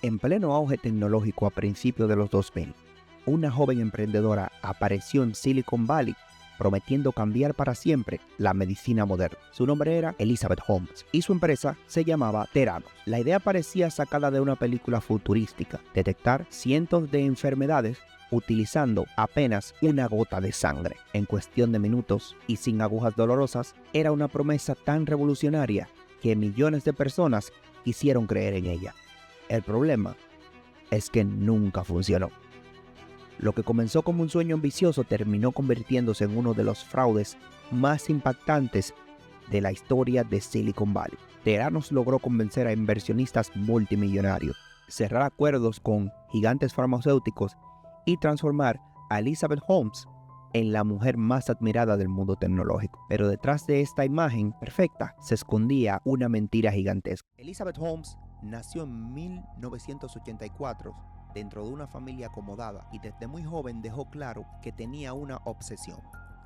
En pleno auge tecnológico a principios de los 2000, una joven emprendedora apareció en Silicon Valley prometiendo cambiar para siempre la medicina moderna. Su nombre era Elizabeth Holmes y su empresa se llamaba Theranos. La idea parecía sacada de una película futurística: detectar cientos de enfermedades utilizando apenas una gota de sangre. En cuestión de minutos y sin agujas dolorosas, era una promesa tan revolucionaria que millones de personas quisieron creer en ella. El problema es que nunca funcionó. Lo que comenzó como un sueño ambicioso terminó convirtiéndose en uno de los fraudes más impactantes de la historia de Silicon Valley. Theranos logró convencer a inversionistas multimillonarios, cerrar acuerdos con gigantes farmacéuticos y transformar a Elizabeth Holmes en la mujer más admirada del mundo tecnológico. Pero detrás de esta imagen perfecta se escondía una mentira gigantesca. Elizabeth Holmes nació en 1984 dentro de una familia acomodada y desde muy joven dejó claro que tenía una obsesión: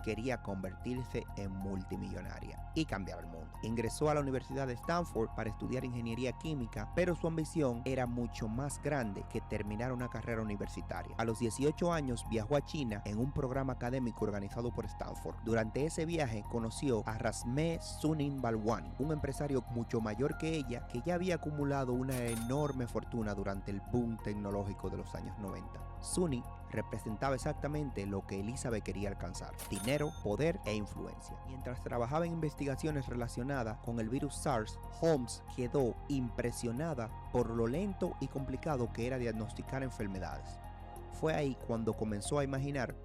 quería convertirse en multimillonaria y cambiar el mundo. Ingresó a la Universidad de Stanford para estudiar ingeniería química, pero su ambición era mucho más grande que terminar una carrera universitaria. A los 18 años viajó a China en un programa académico organizado por Stanford. Durante ese viaje conoció a Rasmé Sunim Balwani, un empresario mucho mayor que ella, que ya había acumulado una enorme fortuna durante el boom tecnológico de los años 90. Suni representaba exactamente lo que Elizabeth quería alcanzar: dinero, poder e influencia. Mientras trabajaba en investigaciones relacionadas con el virus SARS, Holmes quedó impresionada por lo lento y complicado que era diagnosticar enfermedades. Fue ahí cuando comenzó a imaginar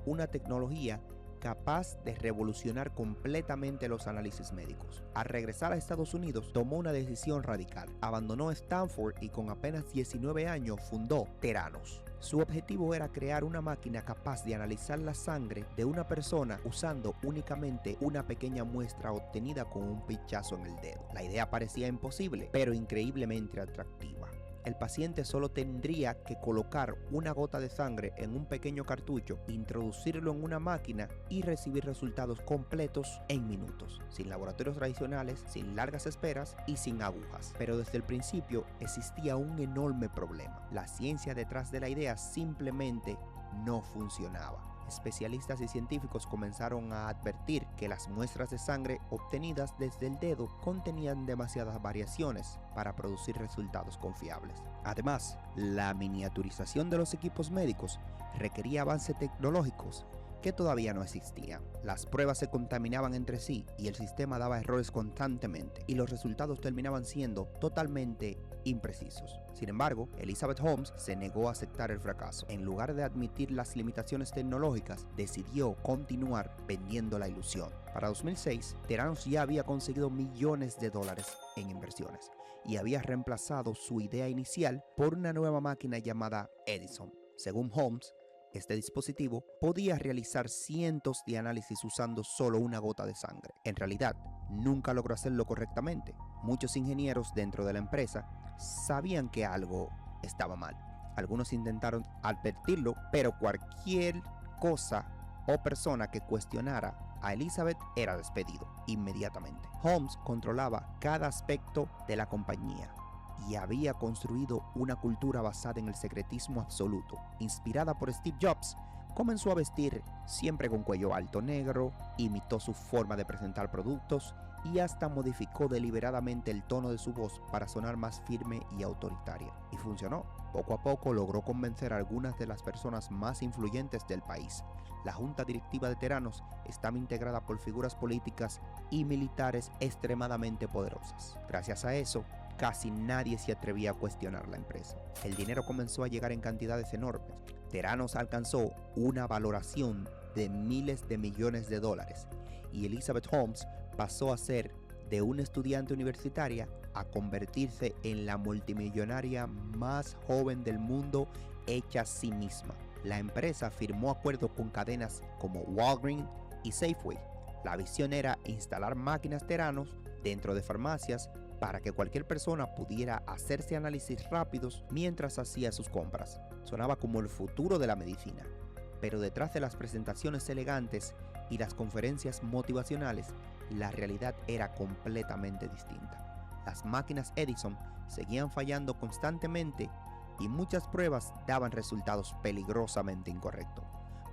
una tecnología capaz de revolucionar completamente los análisis médicos. Al regresar a Estados Unidos, tomó una decisión radical. Abandonó Stanford y con apenas 19 años fundó Theranos. Su objetivo era crear una máquina capaz de analizar la sangre de una persona usando únicamente una pequeña muestra obtenida con un pinchazo en el dedo. La idea parecía imposible, pero increíblemente atractiva. El paciente solo tendría que colocar una gota de sangre en un pequeño cartucho, introducirlo en una máquina y recibir resultados completos en minutos, sin laboratorios tradicionales, sin largas esperas y sin agujas. Pero desde el principio existía un enorme problema: la ciencia detrás de la idea simplemente no funcionaba. Especialistas y científicos comenzaron a advertir que las muestras de sangre obtenidas desde el dedo contenían demasiadas variaciones para producir resultados confiables. Además, la miniaturización de los equipos médicos requería avances tecnológicos que todavía no existían. Las pruebas se contaminaban entre sí y el sistema daba errores constantemente, y los resultados terminaban siendo totalmente imprecisos. Sin embargo, Elizabeth Holmes se negó a aceptar el fracaso. En lugar de admitir las limitaciones tecnológicas, decidió continuar vendiendo la ilusión. Para 2006, Theranos ya había conseguido millones de dólares en inversiones y había reemplazado su idea inicial por una nueva máquina llamada Edison. Según Holmes, este dispositivo podía realizar cientos de análisis usando solo una gota de sangre. En realidad, nunca logró hacerlo correctamente. Muchos ingenieros dentro de la empresa sabían que algo estaba mal. Algunos intentaron advertirlo, pero cualquier cosa o persona que cuestionara a Elizabeth era despedido inmediatamente. Holmes controlaba cada aspecto de la compañía y había construido una cultura basada en el secretismo absoluto. Inspirada por Steve Jobs, comenzó a vestir siempre con cuello alto negro, imitó su forma de presentar productos y hasta modificó deliberadamente el tono de su voz para sonar más firme y autoritaria. Y funcionó. Poco a poco logró convencer a algunas de las personas más influyentes del país. La junta directiva de Theranos estaba integrada por figuras políticas y militares extremadamente poderosas. Gracias a eso, casi nadie se atrevía a cuestionar la empresa. El dinero comenzó a llegar en cantidades enormes. Theranos alcanzó una valoración de miles de millones de dólares y Elizabeth Holmes pasó a ser de una estudiante universitaria a convertirse en la multimillonaria más joven del mundo hecha a sí misma. La empresa firmó acuerdos con cadenas como Walgreens y Safeway. La visión era instalar máquinas Theranos dentro de farmacias para que cualquier persona pudiera hacerse análisis rápidos mientras hacía sus compras. Sonaba como el futuro de la medicina, pero detrás de las presentaciones elegantes y las conferencias motivacionales, la realidad era completamente distinta. Las máquinas Edison seguían fallando constantemente y muchas pruebas daban resultados peligrosamente incorrectos.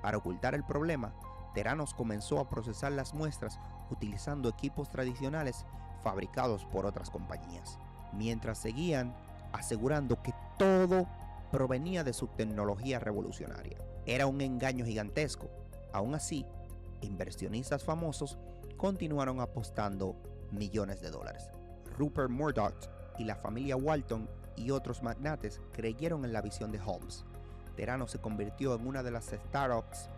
Para ocultar el problema, Theranos comenzó a procesar las muestras utilizando equipos tradicionales fabricados por otras compañías, mientras seguían asegurando que todo provenía de su tecnología revolucionaria. Era un engaño gigantesco. Aún así, inversionistas famosos continuaron apostando millones de dólares. Rupert Murdoch y la familia Walton y otros magnates creyeron en la visión de Holmes. Theranos se convirtió en una de las startups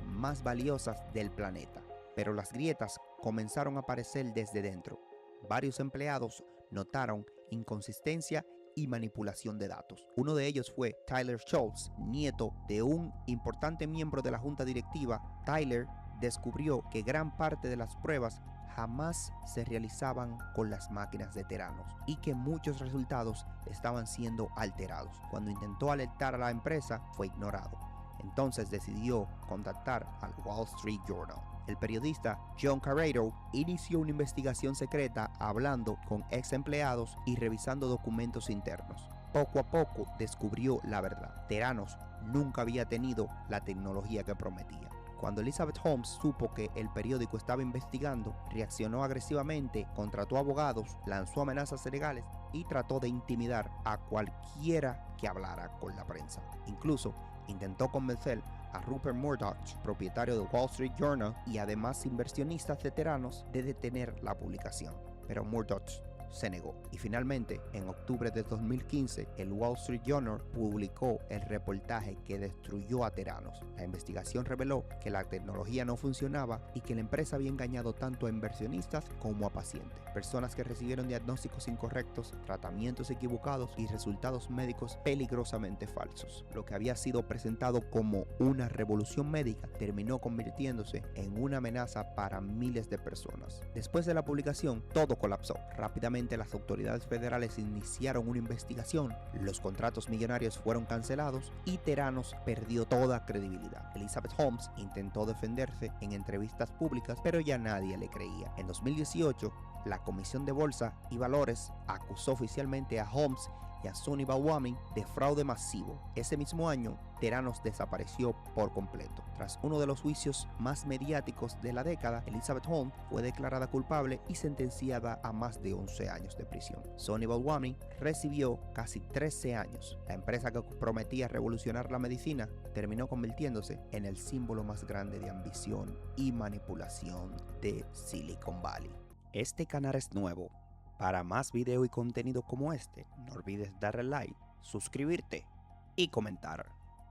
más valiosas del planeta, pero las grietas comenzaron a aparecer desde dentro. Varios empleados notaron inconsistencia y manipulación de datos. Uno de ellos fue Tyler Schultz, nieto de un importante miembro de la junta directiva. Tyler descubrió que gran parte de las pruebas jamás se realizaban con las máquinas de Theranos y que muchos resultados estaban siendo alterados. Cuando intentó alertar a la empresa, fue ignorado. Entonces decidió contactar al Wall Street Journal. El periodista John Carreiro inició una investigación secreta hablando con ex empleados y revisando documentos internos. Poco a poco descubrió la verdad. Theranos nunca había tenido la tecnología que prometía. Cuando Elizabeth Holmes supo que el periódico estaba investigando, reaccionó agresivamente, contrató abogados, lanzó amenazas legales y trató de intimidar a cualquiera que hablara con la prensa. Incluso intentó convencer a Rupert Murdoch, propietario del Wall Street Journal y además inversionistas de Theranos, de detener la publicación. Pero Murdoch se negó. Y finalmente, en octubre de 2015, el Wall Street Journal publicó el reportaje que destruyó a Theranos. La investigación reveló que la tecnología no funcionaba y que la empresa había engañado tanto a inversionistas como a pacientes. Personas que recibieron diagnósticos incorrectos, tratamientos equivocados y resultados médicos peligrosamente falsos. Lo que había sido presentado como una revolución médica terminó convirtiéndose en una amenaza para miles de personas. Después de la publicación, todo colapsó. Rápidamente las autoridades federales iniciaron una investigación, los contratos millonarios fueron cancelados y Theranos perdió toda credibilidad. Elizabeth Holmes intentó defenderse en entrevistas públicas, pero ya nadie le creía. En 2018, la Comisión de Bolsa y Valores acusó oficialmente a Holmes y a Sunny Balwani de fraude masivo. Ese mismo año, Theranos desapareció por completo. Tras uno de los juicios más mediáticos de la década, Elizabeth Holmes fue declarada culpable y sentenciada a más de 11 años de prisión. Sunny Balwani recibió casi 13 años. La empresa que prometía revolucionar la medicina terminó convirtiéndose en el símbolo más grande de ambición y manipulación de Silicon Valley. Este canal es nuevo. Para más video y contenido como este, no olvides darle like, suscribirte y comentar.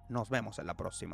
Nos vemos en la próxima.